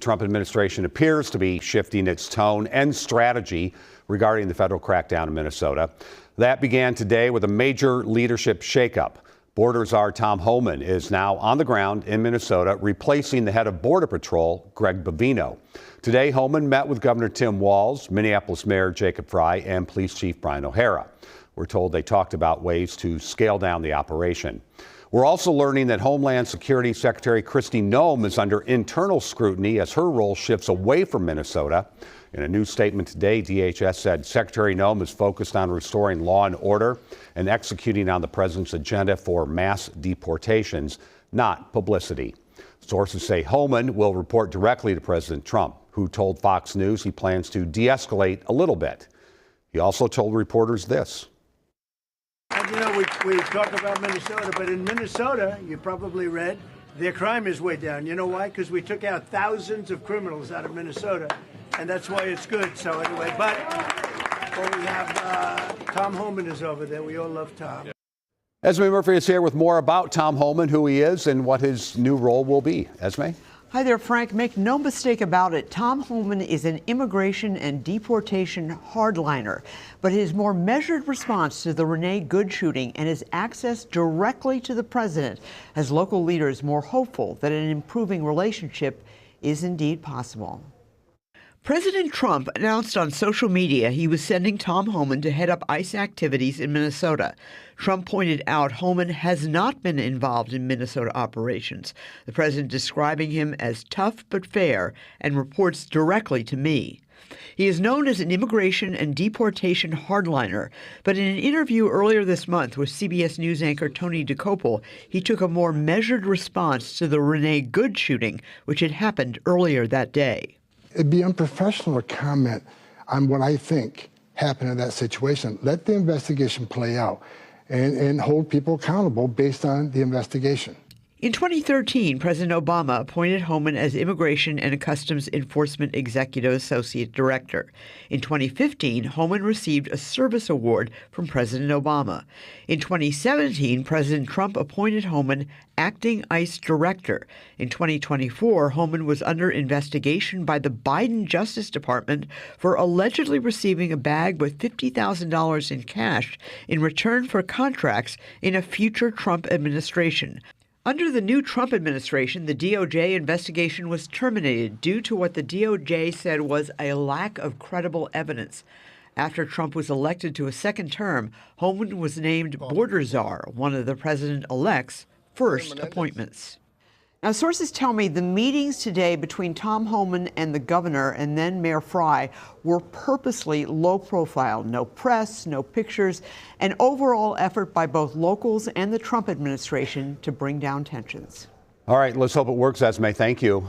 Trump administration appears to be shifting its tone and strategy regarding the federal crackdown in Minnesota. That began today with a major leadership shakeup. Border Czar Tom Homan is now on the ground in Minnesota, replacing the head of Border Patrol, Greg Bovino. Today, Homan met with Governor Tim Walz, Minneapolis Mayor Jacob Frey, and Police Chief Brian O'Hara. We're told they talked about ways to scale down the operation. We're also learning that Homeland Security Secretary Kristi Noem is under internal scrutiny as her role shifts away from Minnesota. In a new statement today, DHS said Secretary Noem is focused on restoring law and order and executing on the president's agenda for mass deportations, not publicity. Sources say Homan will report directly to President Trump, who told Fox News he plans to de-escalate a little bit. He also told reporters this. And you know, we talk about Minnesota, but in Minnesota, you probably read, their crime is way down. You know why? Because we took out thousands of criminals out of Minnesota, and that's why it's good. So anyway, but we have Tom Homan is over there. We all love Tom. Esme Murphy is here with more about Tom Homan, who he is, and what his new role will be. Esme? Hi there, Frank. Make no mistake about it, Tom Homan is an immigration and deportation hardliner. But his more measured response to the Renee Good shooting and his access directly to the president has local leaders more hopeful that an improving relationship is indeed possible. President Trump announced on social media he was sending Tom Homan to head up ICE activities in Minnesota. Trump pointed out Homan has not been involved in Minnesota operations, the president describing him as tough but fair and reports directly to me. He is known as an immigration and deportation hardliner, but in an interview earlier this month with CBS News anchor Tony DeCopel, he took a more measured response to the Renee Good shooting, which had happened earlier that day. It'd be unprofessional to comment on what I think happened in that situation. Let the investigation play out and hold people accountable based on the investigation. In 2013, President Obama appointed Homan as Immigration and Customs Enforcement Executive Associate Director. In 2015, Homan received a service award from President Obama. In 2017, President Trump appointed Homan acting ICE director. In 2024, Homan was under investigation by the Biden Justice Department for allegedly receiving a bag with $50,000 in cash in return for contracts in a future Trump administration. Under the new Trump administration, the DOJ investigation was terminated due to what the DOJ said was a lack of credible evidence. After Trump was elected to a second term, Homan was named Border Czar, one of the president-elect's first appointments. Now, sources tell me the meetings today between Tom Homan and the governor and then Mayor Frey were purposely low profile. No press, no pictures, an overall effort by both locals and the Trump administration to bring down tensions. All right, let's hope it works, Esme. Thank you.